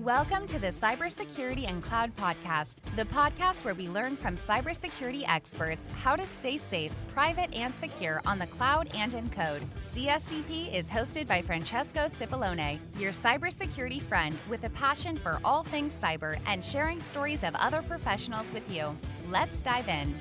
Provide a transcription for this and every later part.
Welcome to the Cybersecurity and Cloud Podcast, the podcast where we learn from cybersecurity experts how to stay safe, private, and secure on the cloud and in code. CSCP is hosted by Francesco Cipollone, your cybersecurity friend with a passion for all things cyber and sharing stories of other professionals with you. Let's dive in.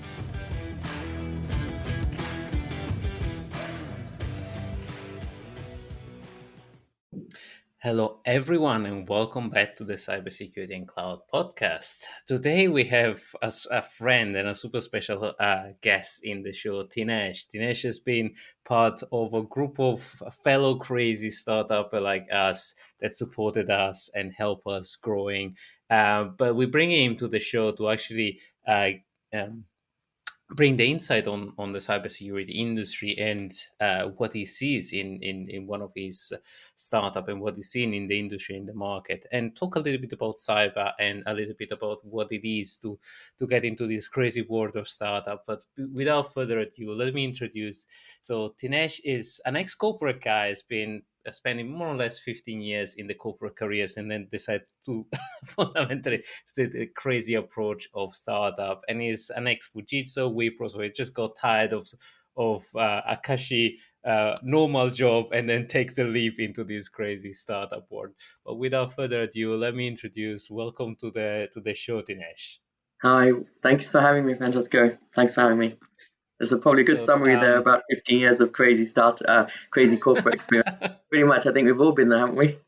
Hello, everyone, and welcome back to the Cybersecurity and Cloud podcast. Today, we have a friend and a super special guest in the show, Tinesh. Tinesh has been part of a group of fellow crazy startup like us that supported us and helped us growing. But we bring him to the show to actually um, bring the insight on the cybersecurity industry and what he sees in one of his startup and what he's seen in the industry, in the market, and talk a little bit about cyber and a little bit about what it is to get into this crazy world of startup. But without further ado, let me introduce. So Tinesh is an ex-corporate guy, has been spending more or less 15 years in the corporate careers and then decided to fundamentally the crazy approach of startup, and he's an ex-Fujitsu Wipro, so he just got tired of Akashi normal job and then takes the leap into this crazy startup world. But without further ado, let me introduce. Welcome to the show, Dinesh. Hi, thanks for having me, Francesco. Thanks for having me. There's probably a good summary there about 15 years of crazy corporate experience. Pretty much, I think we've all been there, haven't we?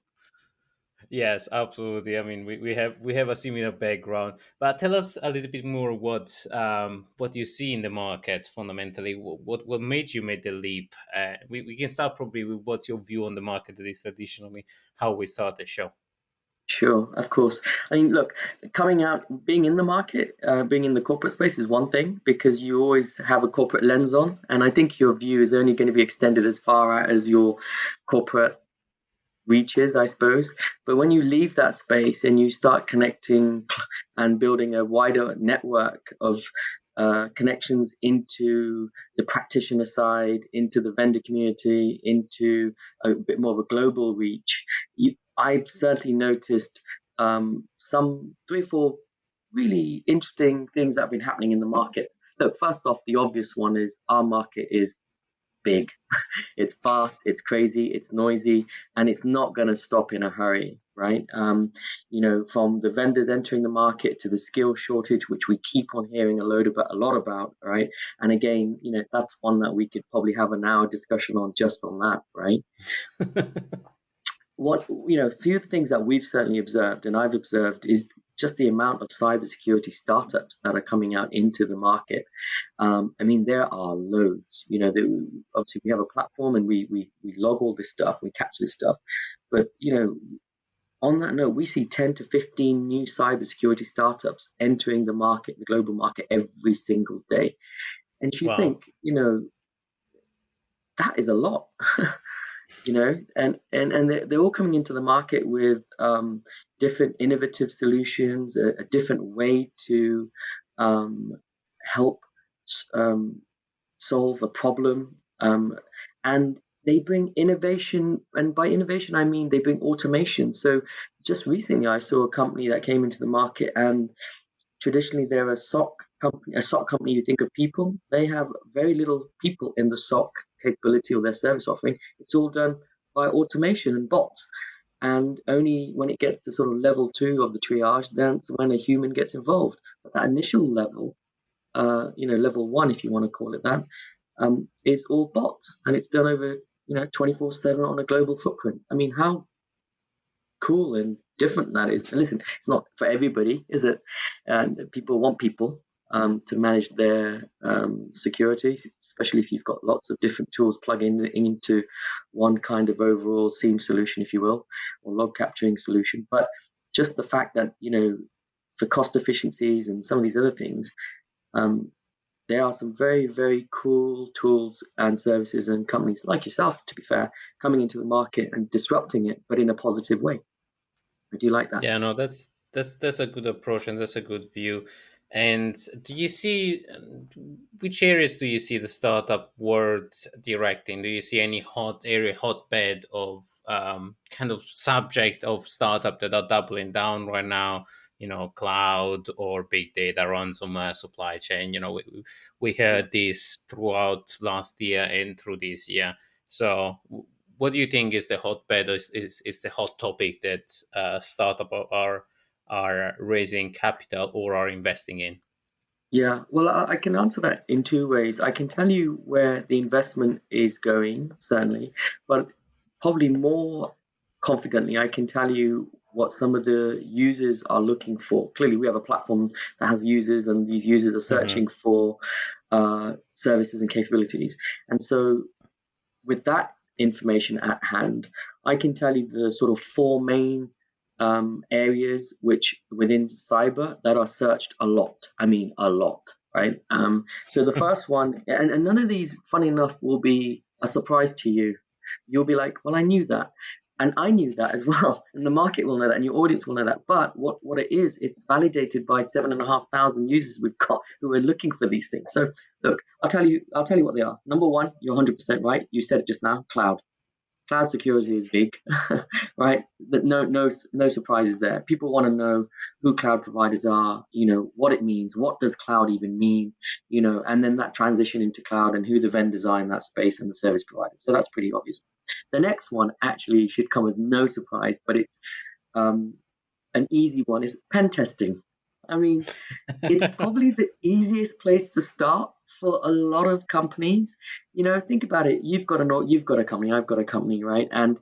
Yes, absolutely. I mean, we have a similar background, but tell us a little bit more what you see in the market fundamentally. What made you make the leap? We can start probably with what's your view on the market, at least additionally how we start the show. Sure, of course. I mean, look, coming out, being in the market, being in the corporate space is one thing because you always have a corporate lens on, and I think your view is only going to be extended as far out as your corporate reaches, I suppose. But when you leave that space and you start connecting and building a wider network of connections into the practitioner side, into the vendor community, into a bit more of a global reach, I've certainly noticed some 3 or 4 really interesting things that have been happening in the market. Look, first off, the obvious one is our market is big. It's fast, it's crazy, it's noisy, and it's not going to stop in a hurry, right? From the vendors entering the market to the skill shortage, which we keep on hearing a lot about, right? And again, that's one that we could probably have an hour discussion on just on that, right? A few things that we've certainly observed and I've observed is just the amount of cybersecurity startups that are coming out into the market. There are loads. Obviously we have a platform and we log all this stuff, we capture this stuff. But on that note, we see 10 to 15 new cybersecurity startups entering the market, the global market, every single day. And if you Wow. think, that is a lot. And they're all coming into the market with different innovative solutions, a different way to help solve a problem, and they bring innovation, and by innovation I mean they bring automation. So just recently I saw a company that came into the market, and traditionally they're a SOC company. You think of people, they have very little people in the SOC capability or their service offering. It's all done by automation and bots. And only when it gets to sort of level 2 of the triage, that's when a human gets involved. But that initial level, level 1, if you want to call it that, is all bots, and it's done over 24/7 on a global footprint. I mean, how cool and different that is. And listen, it's not for everybody, is it? And people want people to manage their security, especially if you've got lots of different tools plugging into one kind of overall SIEM solution, if you will, or log capturing solution. But just the fact that, for cost efficiencies and some of these other things, there are some very, very cool tools and services and companies like yourself, to be fair, coming into the market and disrupting it, but in a positive way. I do like that. Yeah, no, that's a good approach and that's a good view. And do you see which areas do you see the startup world directing? Do you see any hotbed of kind of subject of startup that are doubling down right now. Cloud or big data, ransomware, supply chain. We heard this throughout last year and through this year. So what do you think is the hotbed, is the hot topic that startup are raising capital or are investing in? Yeah, well, I can answer that in two ways. I can tell you where the investment is going, certainly, but probably more confidently, I can tell you what some of the users are looking for. Clearly, we have a platform that has users, and these users are searching for services and capabilities. And so, with that information at hand, I can tell you the sort of four main areas which within cyber that are searched a lot. I mean, a lot, right? So the first one, and none of these, funny enough, will be a surprise to you. You'll be like, well, I knew that. And I knew that as well. And the market will know that, and your audience will know that. But what it is, it's validated by 7,500 users we've got who are looking for these things. So look, I'll tell you what they are. Number one, you're 100% right. You said it just now, cloud. Cloud security is big, right? No surprises there. People want to know who cloud providers are, what it means, what does cloud even mean, and then that transition into cloud and who the vendors are in that space and the service providers. So that's pretty obvious. The next one actually should come as no surprise, but it's an easy one. Is pen testing. I mean, it's probably the easiest place to start for a lot of companies. Think about it. You've got a company, I've got a company, right? And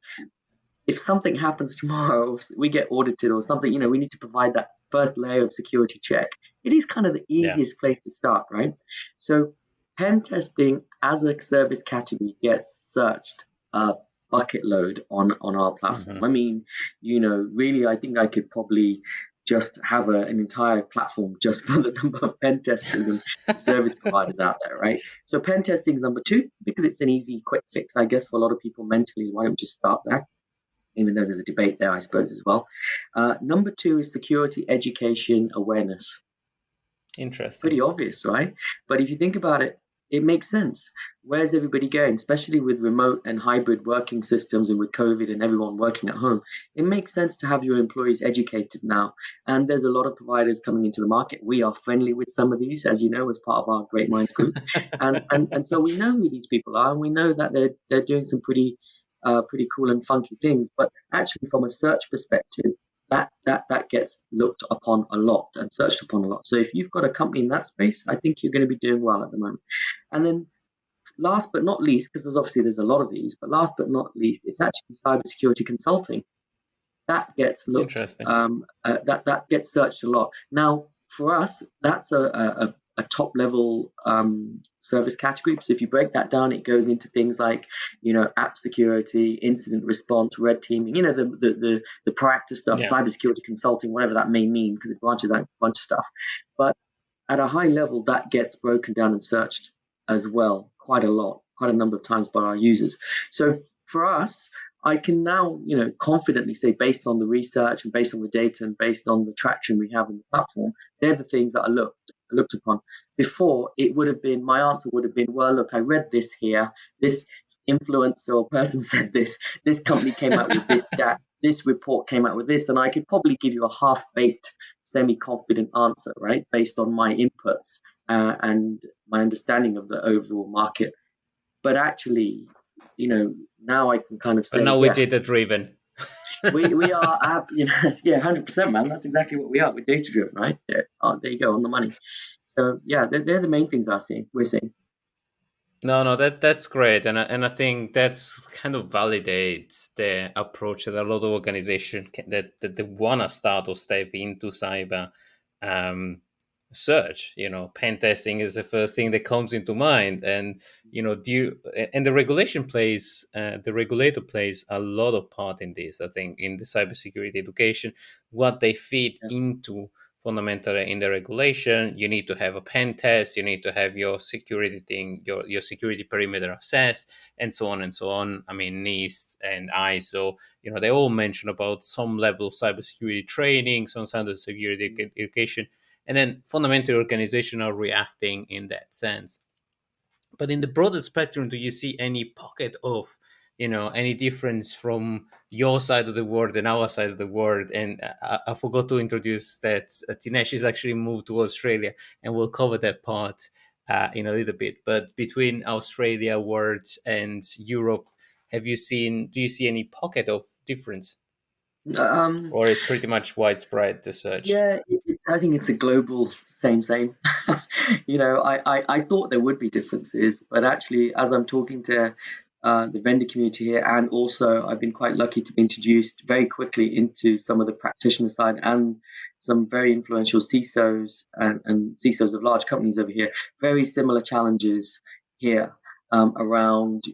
if something happens tomorrow, if we get audited or something, we need to provide that first layer of security check. It is kind of the easiest place to start, right? So pen testing as a service category gets searched a bucket load on our platform. I mean, really, I think I could probably just have an entire platform just for the number of pen testers and service providers out there, right? So pen testing is number two because it's an easy, quick fix, I guess, for a lot of people mentally. Why don't we just start there? Even though there's a debate there, I suppose, as well. Number two is security education awareness. Interesting. Pretty obvious, right? But if you think about it, it makes sense. Where's everybody going? Especially with remote and hybrid working systems and with COVID and everyone working at home, it makes sense to have your employees educated now. And there's a lot of providers coming into the market. We are friendly with some of these, as you know, as part of our Great Minds group. and so we know who these people are, and we know that they're doing some pretty cool and funky things. But actually, from a search perspective, that gets looked upon a lot and searched upon a lot. So if you've got a company in that space, I think you're going to be doing well at the moment. And then last but not least, because there's a lot of these, but last but not least, it's actually cybersecurity consulting. That gets looked, that gets searched a lot. Now, for us, that's a top level service category. So if you break that down, it goes into things like, app security, incident response, red teaming, the proactive stuff, cybersecurity consulting, whatever that may mean, because it branches out a bunch of stuff. But at a high level, that gets broken down and searched as well, quite a number of times by our users. So for us, I can now, confidently say, based on the research and based on the data and based on the traction we have in the platform, they're the things that I looked upon. Before, my answer would have been, well, look, I read this here, this influencer or person said this company came out with this stat, this report came out with this, and I could probably give you a half-baked, semi-confident answer, right, based on my inputs and my understanding of the overall market. But actually, now I can kind of say, but now we're data driven. we are, 100%, man. That's exactly what we are. We're data driven, right? Yeah. Oh, there you go, on the money. So yeah, they're the main things we're seeing. No, that's great, and I think that's kind of validates the approach that a lot of organizations that they want to start or step into cyber search. Pen testing is the first thing that comes into mind, and the regulator plays a lot of part in this. I think in the cybersecurity education, what they feed into. Fundamentally, in the regulation, you need to have a pen test, you need to have your security thing, your security perimeter assessed, and so on and so on. I mean, NIST and ISO, they all mention about some level of cybersecurity training, some cybersecurity education, and then fundamentally organizations are reacting in that sense. But in the broader spectrum, do you see any pocket of any difference from your side of the world and our side of the world. And I forgot to introduce that Tinesh is actually moved to Australia, and we'll cover that part in a little bit. But between Australia world and Europe, do you see any pocket of difference? Um, Or is pretty much widespread the search? Yeah, I think it's a global same. I thought there would be differences, but actually, as I'm talking to the vendor community here, and also I've been quite lucky to be introduced very quickly into some of the practitioner side and some very influential CISOs and CISOs of large companies over here. Very similar challenges here around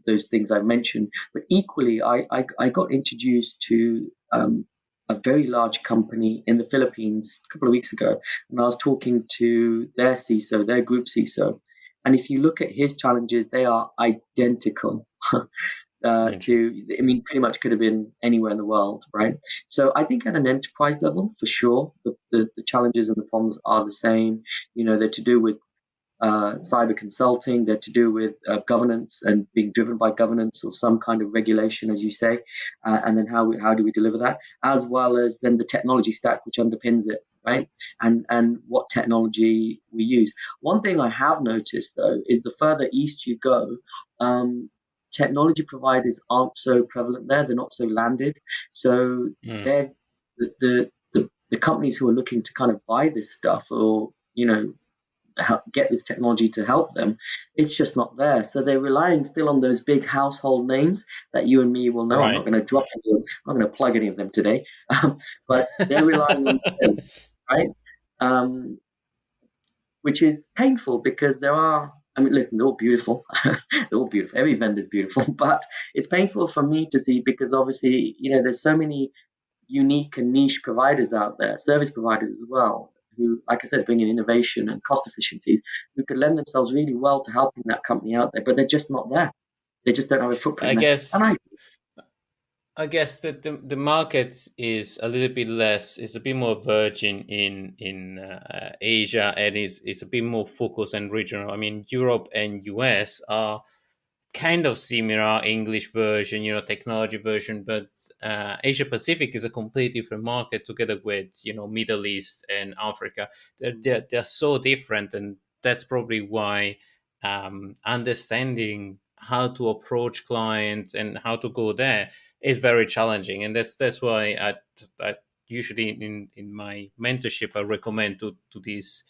those things I mentioned. But equally, I got introduced to a very large company in the Philippines a couple of weeks ago, and I was talking to their CISO, their group CISO, and if you look at his challenges, they are identical I mean, pretty much could have been anywhere in the world, right? So I think at an enterprise level, for sure, the challenges and the problems are the same. They're to do with cyber consulting. They're to do with governance and being driven by governance or some kind of regulation, as you say, and then how do we deliver that, as well as then the technology stack which underpins it, right? And what technology we use. One thing I have noticed though is the further east you go, technology providers aren't so prevalent there. They're not so landed. So they're the companies who are looking to kind of buy this stuff or get this technology to help them, it's just not there. So they're relying still on those big household names that you and me will know. I'm not Right. going to drop any of them. I'm not going to plug any of them today, but they're relying on them, right? Which is painful because I mean, listen, they're all beautiful. They're all beautiful. Every vendor's beautiful, but it's painful for me to see because obviously, there's so many unique and niche providers out there, service providers as well, who, like I said, bring in innovation and cost efficiencies, who could lend themselves really well to helping that company out there, but they're just not there. They just don't have a I footprint there. guess And I guess that the market is a little bit less, it's a bit more virgin in Asia, and is a bit more focused and regional. I mean, Europe and US are kind of similar English version, technology version, but Asia Pacific is a completely different market together with, Middle East and Africa. They're so different, and that's probably why understanding how to approach clients and how to go there is very challenging. And that's why I usually in my mentorship I recommend to these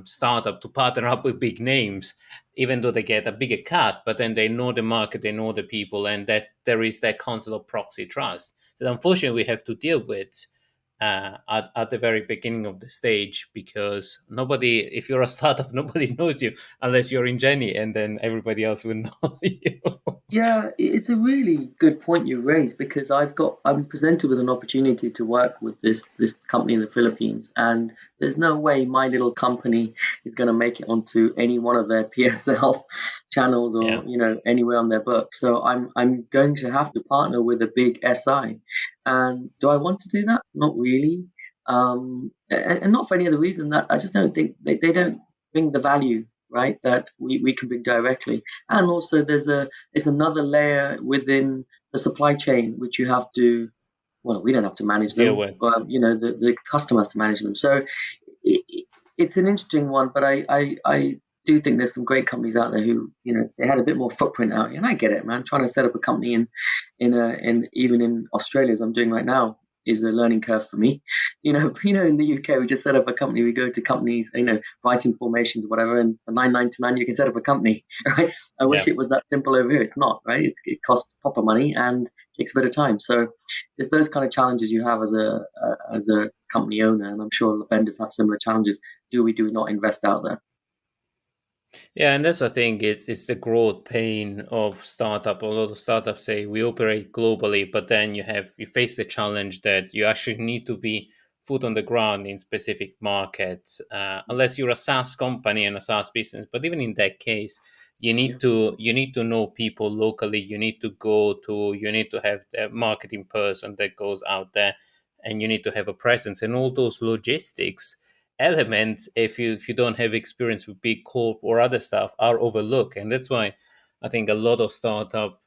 startup to partner up with big names, even though they get a bigger cut, but then they know the market, they know the people, and that there is that concept of proxy trust that unfortunately we have to deal with at the very beginning of the stage, because if you're a startup, nobody knows you unless you're in Jenny, and then everybody else will know you. Yeah, it's a really good point you raised because I'm presented with an opportunity to work with this company in the Philippines, and there's no way my little company is going to make it onto any one of their PSL channels Yeah. or anywhere on their book. So I'm going to have to partner with a big SI, and do I want to do that? Not really, and not for any other reason that I just don't think they don't bring the value, right, that we can bring directly. And also there's another layer within the supply chain which you have to, well, we don't have to manage Deal them, with. the customer has to manage them. So it's an interesting one, but I do think there's some great companies out there who they had a bit more footprint out here, and I get it, man. Trying to set up a company in even in Australia, as I'm doing right now, is a learning curve for me. In the UK, we just set up a company. We go to companies, writing formations, whatever, and for $9.99 you can set up a company, right? I wish it was that simple over here. It's not, right? It costs proper money and takes a bit of time. So it's those kind of challenges you have as a company owner, and I'm sure the vendors have similar challenges. Do we not invest out there? Yeah, and that's the thing. It's the growth pain of startup. A lot of startups say we operate globally, but then you face the challenge that you actually need to be foot on the ground in specific markets, unless you're a SaaS company and a SaaS business. But even in that case, Yeah. you need to know people locally. You need to have a marketing person that goes out there, and you need to have a presence, and all those logistics elements, if you don't have experience with big corp or other stuff, are overlooked. And that's why I think a lot of startup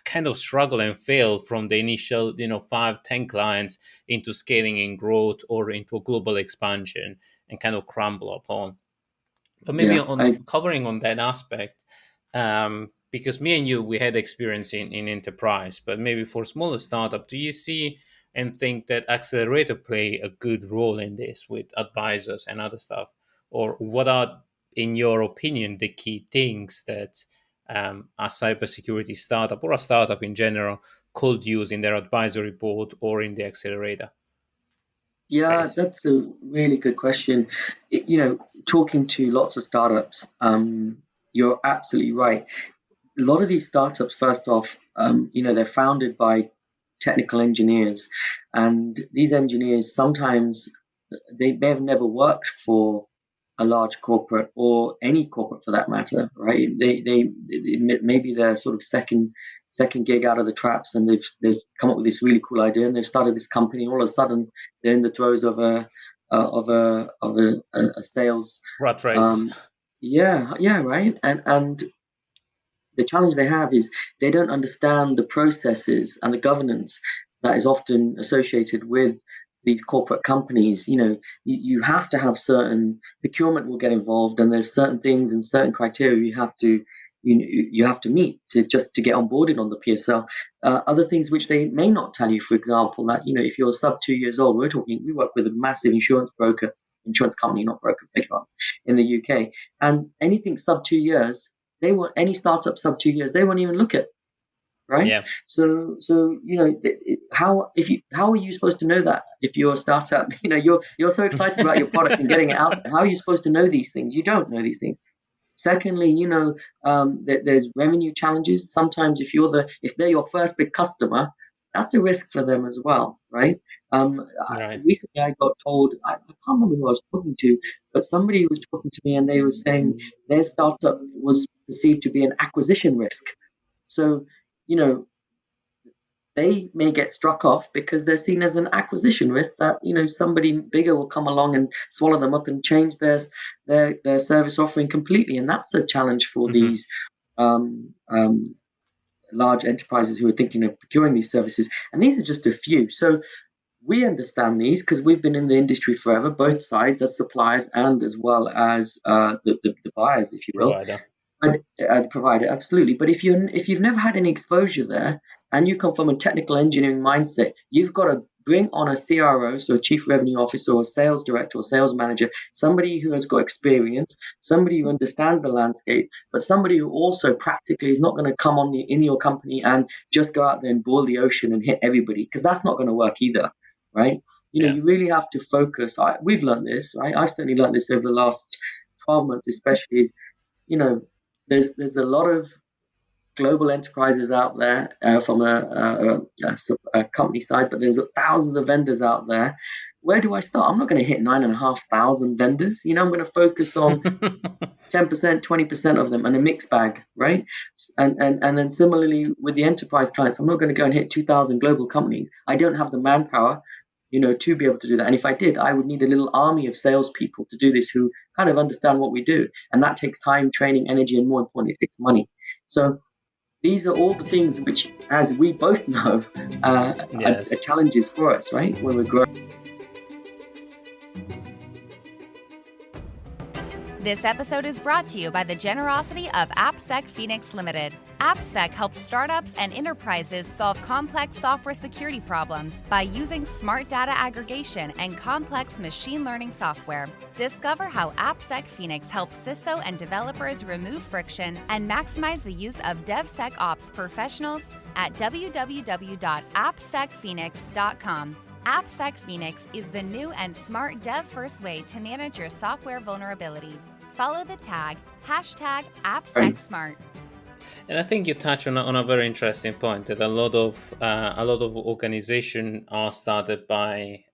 kind of struggle and fail from the initial 5-10 clients into scaling and growth or into a global expansion and kind of crumble upon. But maybe Yeah, on covering on that aspect, because me and you, we had experience in enterprise, but maybe for smaller startup, do you see and think that accelerator play a good role in this with advisors and other stuff? Or what are, in your opinion, the key things that a cybersecurity startup or a startup in general could use in their advisory board or in the accelerator Yeah, space? that's a really good question. Talking to lots of startups, you're absolutely right. A lot of these startups, first off, they're founded by technical engineers, and these engineers sometimes they may have never worked for a large corporate or any corporate for that matter, right? Maybe they're sort of second gig out of the traps, and they've come up with this really cool idea, and they've started this company. And all of a sudden, they're in the throes of a sales. Rat race. Um, yeah, right. And the challenge they have is they don't understand the processes and the governance that is often associated with these corporate companies. You have to have certain procurement will get involved, and there's certain things and certain criteria you have to meet to get onboarded on the PSL. Other things which they may not tell you, for example, that if you're sub 2 years old, we work with a massive insurance company, not broker, beg your pardon, in the UK, and anything sub 2 years, they want any startup sub 2 years, they won't even look at, right? Yeah. So how are you supposed to know that if you're a startup? You're so excited about your product and getting it out there. How are you supposed to know these things? You don't know these things. Secondly, there's revenue challenges. Sometimes if they're your first big customer, that's a risk for them as well, right? Right. Recently, I got told, I can't remember who I was talking to, but somebody was talking to me and they were saying their startup was perceived to be an acquisition risk. So, you know, they may get struck off because they're seen as an acquisition risk that somebody bigger will come along and swallow them up and change their service offering completely, and that's a challenge for these um, um, large enterprises who are thinking of procuring these services. And these are just a few. So we understand these because we've been in the industry forever, both sides, as suppliers and as well as the buyers, if you will. Provider. But provider, absolutely. But if you've never had any exposure there, and you come from a technical engineering mindset, you've got to bring on a CRO, so a chief revenue officer or a sales director or sales manager, somebody who has got experience, somebody who understands the landscape, but somebody who also practically is not going to come in your company and just go out there and boil the ocean and hit everybody, because that's not going to work either, right? Yeah. You really have to focus. We've learned this, right? I've certainly learned this over the last 12 months, especially. There's a lot of global enterprises out there from a company side, but there's thousands of vendors out there. Where do I start? I'm not going to hit 9,500 vendors. I'm going to focus on 10%, 20% of them, and a mixed bag, right? And then similarly with the enterprise clients, I'm not going to go and hit 2,000 global companies. I don't have the manpower, to be able to do that. And if I did, I would need a little army of salespeople to do this who kind of understand what we do. And that takes time, training, energy, and more importantly, it takes money. So these are all the things which, as we both know, Yes. are challenges for us, right, when we're growing. This episode is brought to you by the generosity of AppSec Phoenix Ltd. AppSec helps startups and enterprises solve complex software security problems by using smart data aggregation and complex machine learning software. Discover how AppSec Phoenix helps CISO and developers remove friction and maximize the use of DevSecOps professionals at www.appsecphoenix.com. AppSec Phoenix is the new and smart dev-first way to manage your software vulnerability. Follow the tag #AppSecSmart. And I think you touch on a very interesting point that a lot of organizations are started by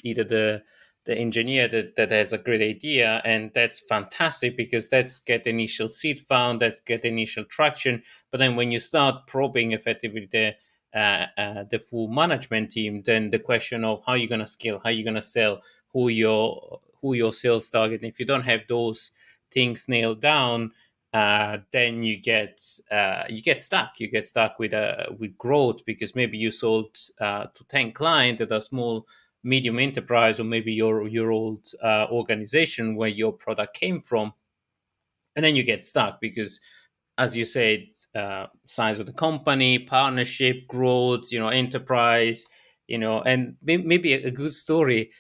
either the engineer that has a great idea, and that's fantastic because that's get initial seed found, that's get initial traction. But then when you start probing effectively the full management team, then the question of how you're going to scale, how you're going to sell, who your sales target. If you don't have those things nailed down, then you get stuck. You get stuck with growth, because maybe you sold to 10 clients at a small medium enterprise, or maybe your old organization where your product came from, and then you get stuck because, as you said, size of the company, partnership, growth, enterprise, and maybe a good story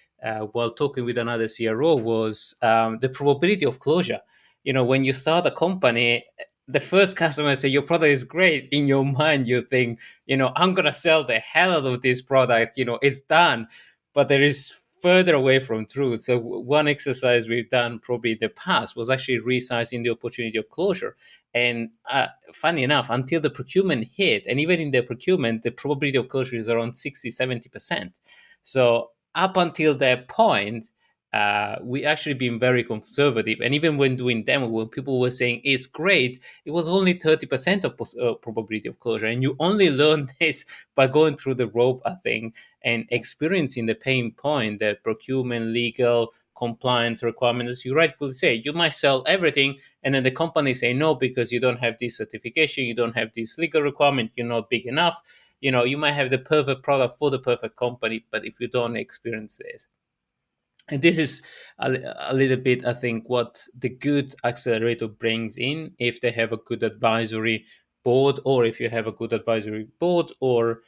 while talking with another CRO was the probability of closure. When you start a company, the first customer say your product is great. In your mind, you think, I'm gonna sell the hell out of this product. It's done, but there is further away from truth. So one exercise we've done probably in the past was actually resizing the opportunity of closure. And funny enough, until the procurement hit, and even in the procurement, the probability of closure is around 60, 70%. So up until that point, we actually been very conservative. And even when doing demo, when people were saying it's great, it was only 30% of probability of closure. And you only learn this by going through the rope, I think, and experiencing the pain point that procurement, legal, compliance requirements, as you rightfully say, you might sell everything, and then the company say no because you don't have this certification, you don't have this legal requirement, you're not big enough. You might have the perfect product for the perfect company, but if you don't experience this. And this is a little bit, I think, what the good accelerator brings in, if they have a good advisory board, or if you have a good advisory board, or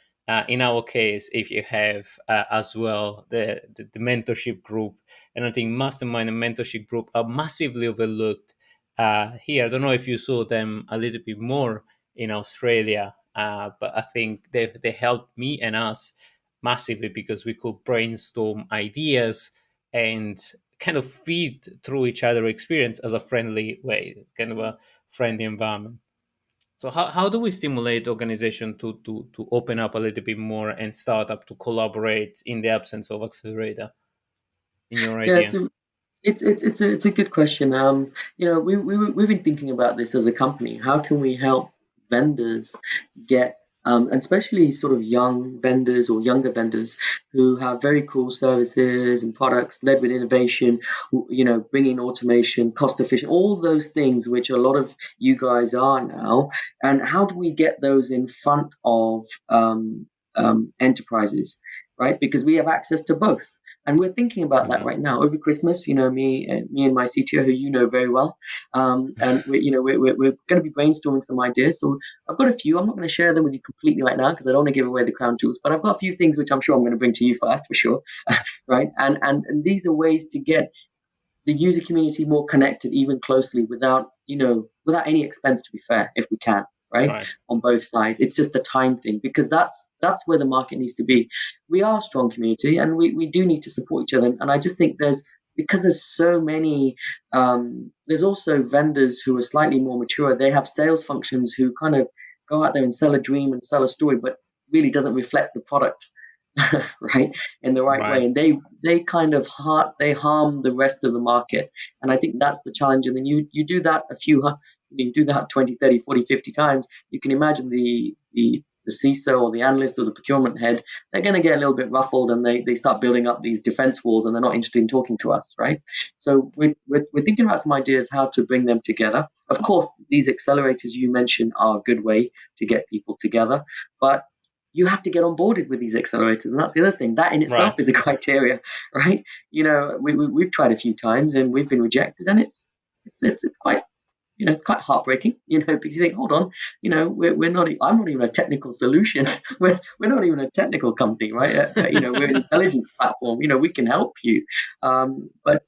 in our case, if you have as well the mentorship group. And I think mastermind and mentorship group are massively overlooked here. I don't know if you saw them a little bit more in Australia, but I think they helped me and us massively, because we could brainstorm ideas and kind of feed through each other experience as a friendly way, kind of a friendly environment. So how do we stimulate organization to open up a little bit more and start up to collaborate in the absence of accelerator, in your Yeah, idea? it's a good question. We've been thinking about this as a company. How can we help vendors get, and especially sort of young vendors or younger vendors who have very cool services and products led with innovation, bringing automation, cost efficient, all those things which a lot of you guys are now. And how do we get those in front of enterprises, right? Because we have access to both. And we're thinking about that right now over Christmas. Me and my CTO, who you know very well, and we're going to be brainstorming some ideas. So I've got a few. I'm not going to share them with you completely right now because I don't want to give away the crown jewels. But I've got a few things which I'm sure I'm going to bring to you first, for sure, right? And these are ways to get the user community more connected, even closely, without any expense. To be fair, if we can. Right? On both sides. It's just a time thing, because that's where the market needs to be. We are a strong community, and we do need to support each other. And I just think because there's so many, there's also vendors who are slightly more mature. They have sales functions who kind of go out there and sell a dream and sell a story, but really doesn't reflect the product. Right, in the right way, and they kind of harm the rest of the market. And I think that's the challenge. And then you do that you do that 20, 30, 40, 50 times, you can imagine the CISO or the analyst or the procurement head, they're going to get a little bit ruffled, and they start building up these defense walls, and they're not interested in talking to us, right? So we're thinking about some ideas how to bring them together. Of course, these accelerators you mentioned are a good way to get people together, but you have to get onboarded with these accelerators, and that's the other thing. That in itself is a criteria, right? We've tried a few times and we've been rejected, and it's quite it's quite heartbreaking, because you think, hold on, we're not. I'm not even a technical solution. we're not even a technical company, right? We're an intelligence platform. We can help you, but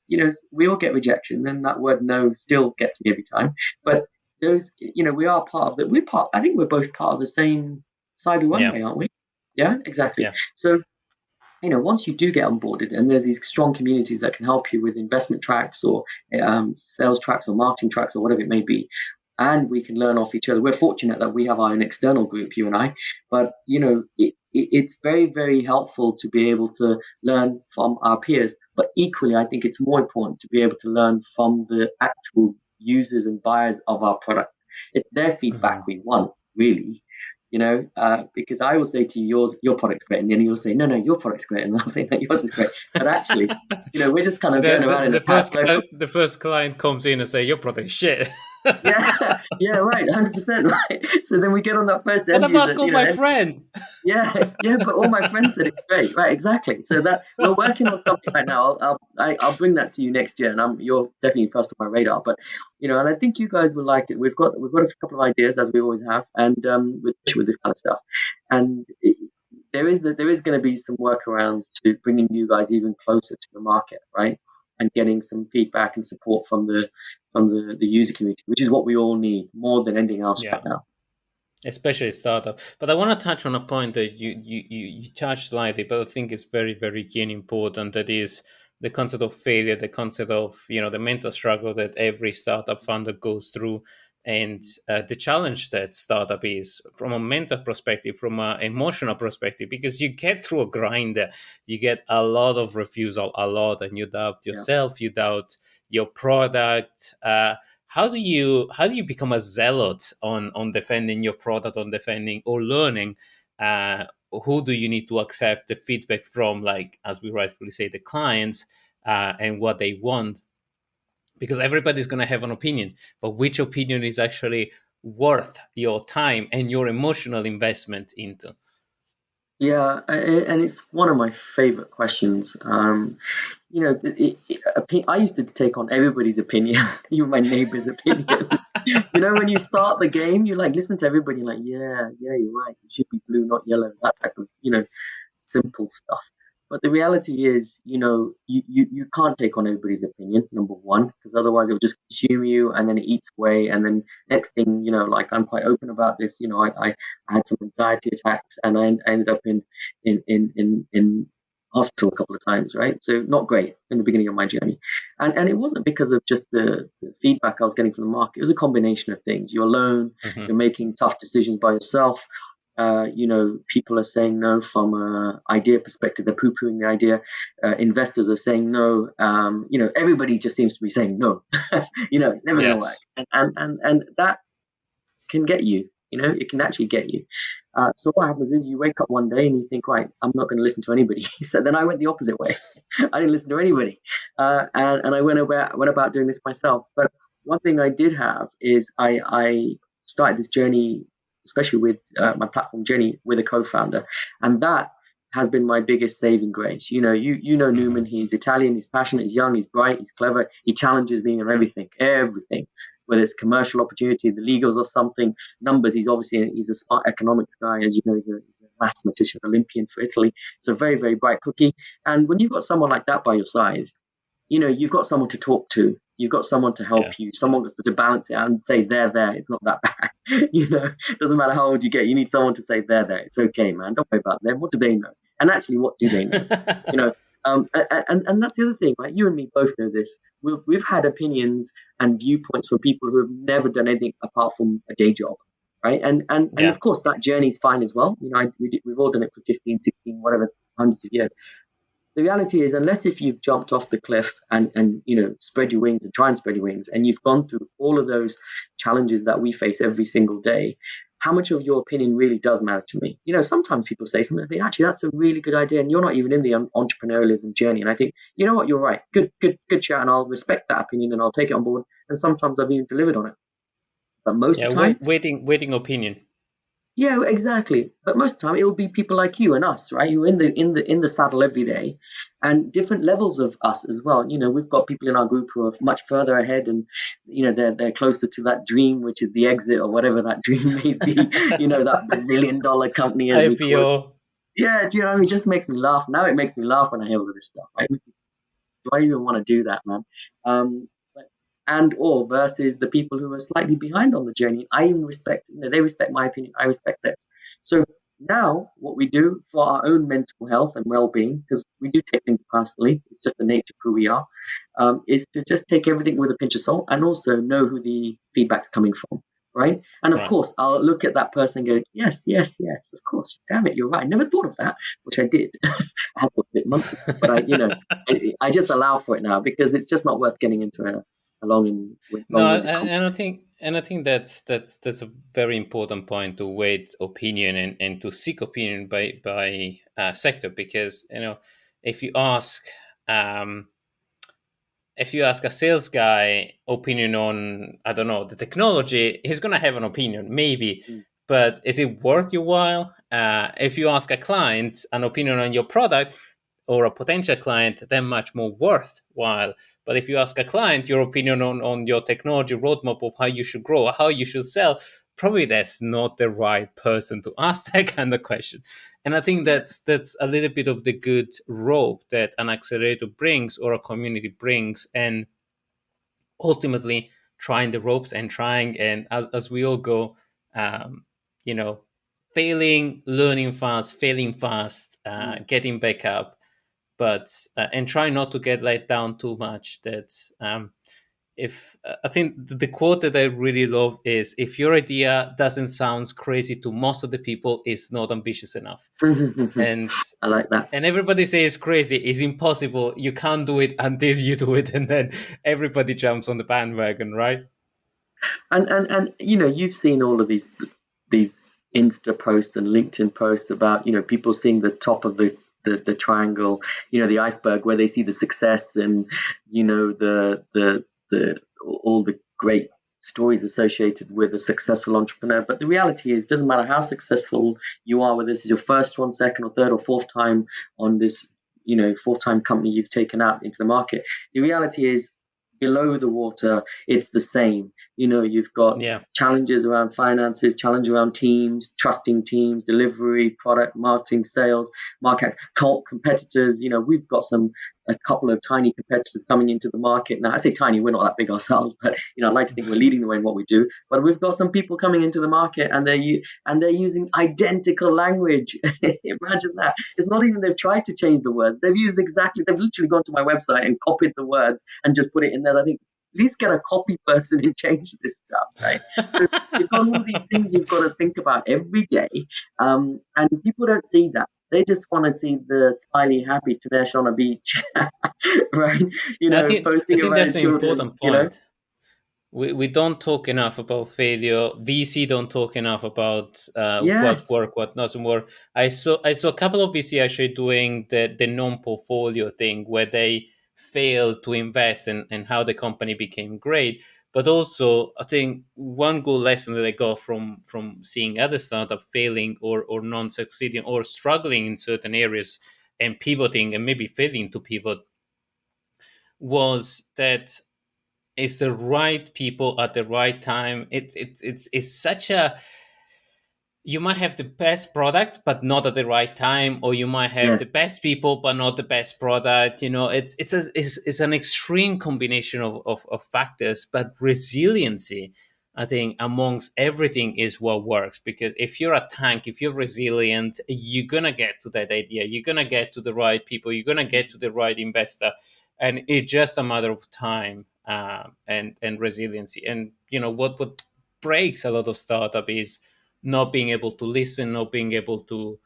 we all get rejection, and that word no still gets me every time. But those, we are part of that. I think we're both part of the same cyber runway, aren't we? Yeah, exactly. Yeah. So, once you do get onboarded, and there's these strong communities that can help you with investment tracks or sales tracks or marketing tracks or whatever it may be, and we can learn off each other. We're fortunate that we have our own external group, you and I, but it's very, very helpful to be able to learn from our peers. But equally, I think it's more important to be able to learn from the actual users and buyers of our product. It's their feedback we want, really. Because I will say to you, your product's great, and then you'll say, no, your product's great, and I'll say that yours is great. But actually, we're just kind of going around in the past. The first client comes in and say, your product is shit. yeah, right, 100% right. So then we get on that first But I've interview asked that, all my friend. yeah, but all my friends said it's great, right? Exactly. So that we're working on something right now. I'll bring that to you next year, and you're definitely first on my radar. But and I think you guys will like it. We've got a couple of ideas as we always have, and with this kind of stuff, and there is going to be some workarounds to bringing you guys even closer to the market, right? And getting some feedback and support from the user community, which is what we all need more than anything else right Yeah. now. Especially startup. But I want to touch on a point that you touched slightly, but I think it's very, very key and important. That is the concept of failure, the concept of the mental struggle that every startup founder goes through, and the challenge that startup is from a mental perspective, from an emotional perspective, because you get through a grinder, you get a lot of refusal, and you doubt Yeah. yourself, you doubt your product. How do you become a zealot on defending your product, on defending or learning? Who do you need to accept the feedback from, like as we rightfully say, the clients, and what they want? Because everybody's going to have an opinion, but which opinion is actually worth your time and your emotional investment into? Yeah, and it's one of my favorite questions. I used to take on everybody's opinion, even my neighbor's opinion. When you start the game, you like listen to everybody, like, yeah, you're right. It should be blue, not yellow. That type of, simple stuff. But the reality is, you can't take on everybody's opinion, number one, because otherwise it'll just consume you and then it eats away. And then next thing, like I'm quite open about this, I had some anxiety attacks and I ended up in hospital a couple of times, right? So not great in the beginning of my journey. And it wasn't because of just the feedback I was getting from the market. It was a combination of things. You're alone, Hmm. you're making tough decisions by yourself. People are saying no from an idea perspective. They're poo-pooing the idea. Investors are saying no. Everybody just seems to be saying no. It's never going to work. Yes. And that can get you. It can actually get you. So what happens is you wake up one day and you think, right, I'm not going to listen to anybody. So then I went the opposite way. I didn't listen to anybody, and I went about doing this myself. But one thing I did have is I started this journey, especially with my platform journey, with a co-founder, and that has been my biggest saving grace. You know Hmm. Newman. He's Italian. He's passionate. He's young. He's bright. He's clever. He challenges me on everything, whether it's commercial opportunity, the legals or something, numbers. He's a smart economics guy, as you know. He's a mathematician, Olympian for Italy. So very, very bright cookie. And when you've got someone like that by your side, you've got someone to talk to. You've got someone to help Yeah. you. Someone that's to balance it out and say, there. It's not that bad. It doesn't matter how old you get. You need someone to say, there. It's okay, man. Don't worry about them. What do they know? And actually, what do they know? You know, and that's the other thing, right? You and me both know this. We've had opinions and viewpoints from people who have never done anything apart from a day job, right? And Yeah. of course, that journey's fine as well. We've all done it for 15, 16, whatever, hundreds of years. The reality is, unless if you've jumped off the cliff and spread your wings and try and spread your wings, and you've gone through all of those challenges that we face every single day, how much of your opinion really does matter to me? Sometimes people say something, I think, actually, that's a really good idea, and you're not even in the entrepreneurialism journey. And I think, you know what, you're right. Good chat, and I'll respect that opinion and I'll take it on board. And sometimes I've even delivered on it. But most Yeah. of the time, Waiting opinion. yeah, exactly. But most of the time, it will be people like you and us, right? Who are in the saddle every day, and different levels of us as well. We've got people in our group who are much further ahead, and they're closer to that dream, which is the exit or whatever that dream may be. That bazillion-dollar company, as we call it. IPO. Yeah, do you know what I mean? It just makes me laugh. Now it makes me laugh when I hear all of this stuff. Right? Do I even want to do that, man? But, and or versus the people who are slightly behind on the journey. I even respect, they respect my opinion. I respect theirs. So now what we do for our own mental health and well-being, because we do take things personally, it's just the nature of who we are, is to just take everything with a pinch of salt and also know who the feedback's coming from. Right. And of Right. course, I'll look at that person and go, yes, of course. Damn it, you're right. I never thought of that, which I did. I had thought of it months ago, but I just allow for it now because it's just not worth getting into a No, long-winded and I think that's a very important point, to wait opinion and to seek opinion by sector, because if you ask, um, if you ask a sales guy opinion on, I don't know, the technology, he's going to have an opinion, maybe. But is it worth your while? If you ask a client an opinion on your product or a potential client, then much more worthwhile. But if you ask a client your opinion on your technology roadmap of how you should grow, how you should sell, probably that's not the right person to ask that kind of question. And I think that's a little bit of the good rope that an accelerator brings or a community brings, and ultimately trying the ropes and trying, and as we all go, um, you know, failing, learning fast, failing fast, getting back up, but and try not to get let down too much. That if I think the quote that I really love is, if your idea doesn't sound crazy to most of the people, it's not ambitious enough. And I like that. And everybody says crazy, it's impossible, you can't do it until you do it, and then everybody jumps on the bandwagon, right? And you know, you've seen all of these Insta posts and LinkedIn posts about, you know, people seeing the top of the triangle, you know, the iceberg, where they see the success and, you know, the all the great stories associated with a successful entrepreneur. But the reality is, it doesn't matter how successful you are, whether this is your first one, second or third or fourth time on this, you know, fourth time company you've taken out into the market. The reality is, below the water, it's the same. You know, you've got challenges around finances, challenge around teams, trusting teams, delivery, product, marketing, sales, market, competitors. You know, we've got a couple of tiny competitors coming into the market. Now, I say tiny, we're not that big ourselves, but, you know, I'd like to think we're leading the way in what we do. But we've got some people coming into the market, and they're using identical language. Imagine that. It's not even they've tried to change the words. They've literally gone to my website and copied the words and just put it in there. I think, at least get a copy person and change this stuff, right? So you've got all these things you've got to think about every day, and people don't see that. They just want to see the smiley, happy Tinesh on a beach, right? You know, posting I think around that's an children. important point. You know? We don't talk enough about failure. VC don't talk enough about what work, what doesn't work. I saw a couple of VC actually doing the non-portfolio thing, where they failed to invest and how the company became great. But also, I think one good lesson that I got from seeing other startups failing or non-succeeding or struggling in certain areas and pivoting and maybe failing to pivot was that it's the right people at the right time. It's such a, you might have the best product but not at the right time, or you might have the best people but not the best product. You know, it's an extreme combination of factors. But resiliency, I think, amongst everything is what works, because if you're a tank, if you're resilient, you're gonna get to that idea, you're gonna get to the right people, you're gonna get to the right investor, and it's just a matter of time. And resiliency. And you know what breaks a lot of startup is not being able to listen, not being able to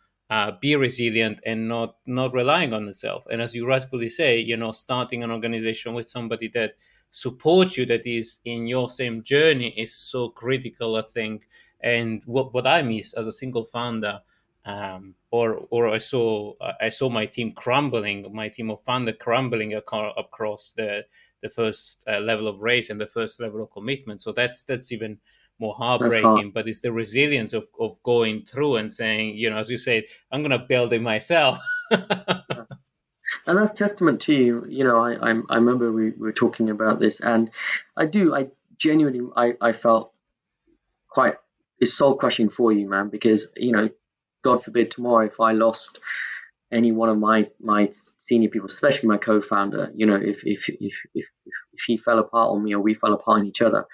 be resilient, and not relying on itself. And as you rightfully say, you know, starting an organization with somebody that supports you, that is in your same journey, is so critical, I think. And what I miss as a single founder, or I saw my team crumbling, my team of founder crumbling across the first level of raise and the first level of commitment. So that's even more heartbreaking. But it's the resilience of going through and saying, you know, as you said, I'm going to build it myself. And that's testament to you. You know, I remember we were talking about this, and I genuinely felt quite, it's soul crushing for you, man, because, you know, God forbid tomorrow if I lost any one of my senior people, especially my co-founder, you know, if he fell apart on me or we fell apart on each other,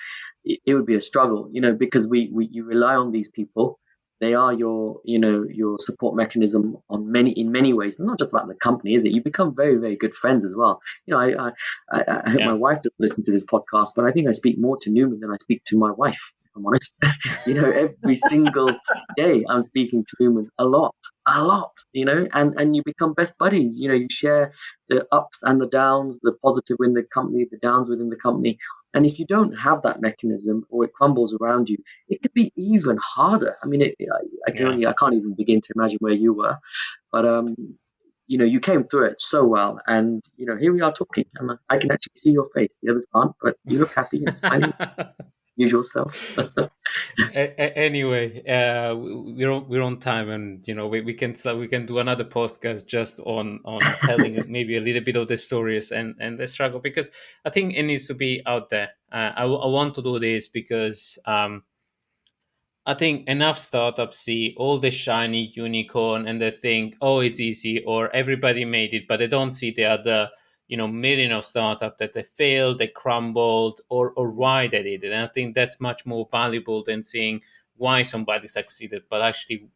it would be a struggle, you know, because you rely on these people. They are your, you know, your support mechanism in many ways. It's not just about the company, is it? You become very, very good friends as well. You know, I hope my wife doesn't listen to this podcast, but I think I speak more to Newman than I speak to my wife, if I'm honest. You know, every single day I'm speaking to Newman a lot, you know, and you become best buddies. You know, you share the ups and the downs, the positive within the company, the downs within the company. And if you don't have that mechanism, or it crumbles around you, it could be even harder. I mean, I can't even begin to imagine where you were, but you came through it so well, and here we are talking, and I can actually see your face. The others can't, but you look happy and smiling, usual self. Anyway, we're on time, and we can do another podcast just on telling maybe a little bit of the stories and the struggle, because I think it needs to be out there. I want to do this because I think enough startups see all the shiny unicorn and they think, oh, it's easy, or everybody made it, but they don't see the other, million of startups that they failed, they crumbled, or why they did it. And I think that's much more valuable than seeing why somebody succeeded, but actually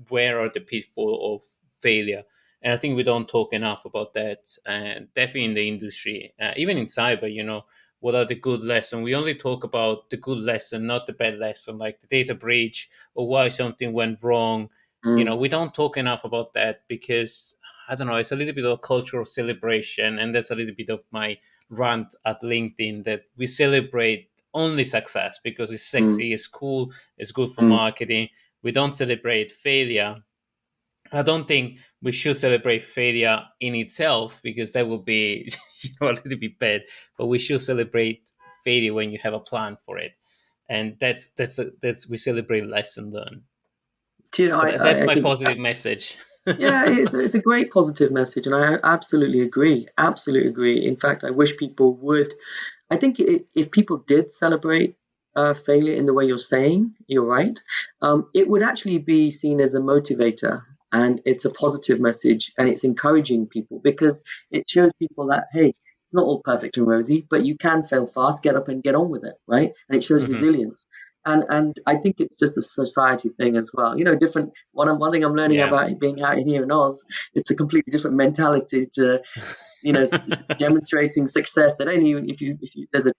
where are the pitfalls of failure. And I think we don't talk enough about that, and definitely in the industry, even in cyber, what are the good lessons? We only talk about the good lesson, not the bad lesson, like the data breach or why something went wrong. We don't talk enough about that because, I don't know, it's a little bit of a culture of celebration. And that's a little bit of my rant at LinkedIn, that we celebrate only success because it's sexy, it's cool, it's good for marketing. We don't celebrate failure. I don't think we should celebrate failure in itself, because that would be a little bit bad. But we should celebrate failure when you have a plan for it, and that's we celebrate lesson learned. That's my positive message. Yeah, it's a great positive message, and I absolutely agree. Absolutely agree. In fact, I wish people would. I think if people did celebrate failure in the way you're saying, you're right. It would actually be seen as a motivator. And it's a positive message, and it's encouraging people, because it shows people that, hey, it's not all perfect and rosy, but you can fail fast, get up and get on with it, right? And it shows resilience. And I think it's just a society thing as well. Different. One thing I'm learning about being out here in Oz, it's a completely different mentality to, demonstrating success. That only if you there's a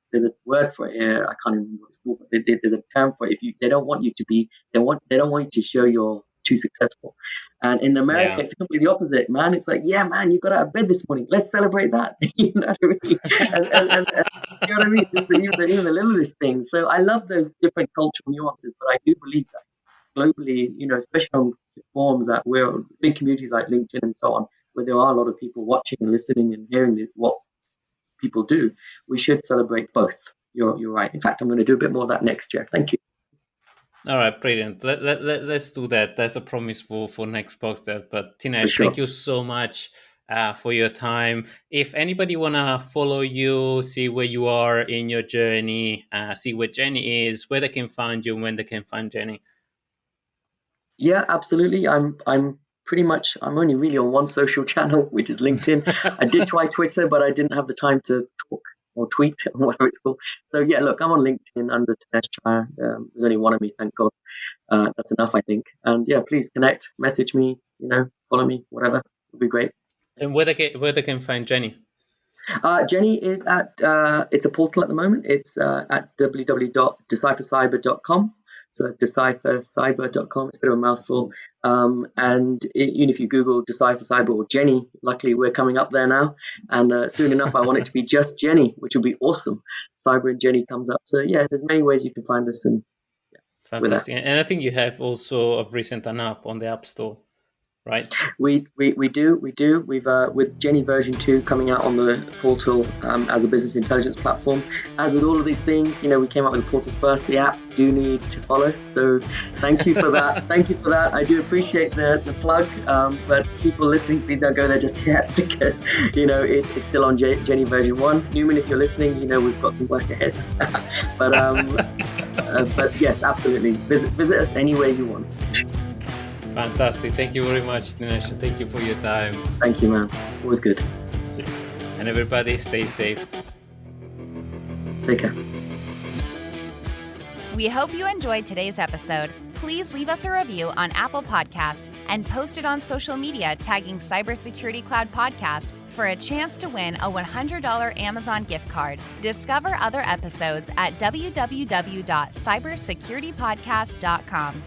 word for it here. I can't even remember what it's called, but there's a term for it. They don't want you to be. They don't want you to show you're too successful. And in America, it's completely the opposite, man. It's like, yeah, man, you got out of bed this morning. Let's celebrate that. You know what I mean? And you know what I mean? Just even the littlest things. So I love those different cultural nuances, but I do believe that globally, especially on forums that we're big communities like LinkedIn and so on, where there are a lot of people watching and listening and hearing what people do, we should celebrate both. You're right. In fact, I'm going to do a bit more of that next year. Thank you. All right, brilliant. Let's do that. That's a promise for next podcast. But Tinesh, sure. Thank you so much for your time. If anybody want to follow you, see where you are in your journey, see where Jenny is, where they can find you, and when they can find Jenny. Yeah, absolutely. I'm only really on one social channel, which is LinkedIn. I did try Twitter, but I didn't have the time to talk or tweet or whatever it's called. So yeah, look, I'm on LinkedIn under Tinesh Chayya. There's only one of me, thank God. That's enough, I think. And yeah, please connect, message me, follow me, whatever. It'll be great. And where they can find Jenny? Jenny is at it's a portal at the moment. It's at www.decyphercyber.com. So decyphercyber.com. It's a bit of a mouthful. And even if you Google Decypher Cyber or Jenny, luckily we're coming up there now. And soon enough, I want it to be just Jenny, which would be awesome. Cyber and Jenny comes up. So yeah, there's many ways you can find us. And fantastic. And I think you have also recent an app on the App Store, right? We do. We've with Jenny version 2 coming out on the portal as a business intelligence platform. As with all of these things, we came up with the portals first. The apps do need to follow. So thank you for that. Thank you for that. I do appreciate the plug. But people listening, please don't go there just yet, because it's still on Jenny version 1. Newman, if you're listening, we've got some work ahead. But yes, absolutely. Visit us anywhere you want. Fantastic. Thank you very much, Tinesh. Thank you for your time. Thank you, man. Always good. And everybody, stay safe. Take care. We hope you enjoyed today's episode. Please leave us a review on Apple Podcast and post it on social media tagging Cybersecurity Cloud Podcast for a chance to win a $100 Amazon gift card. Discover other episodes at www.cybersecuritypodcast.com.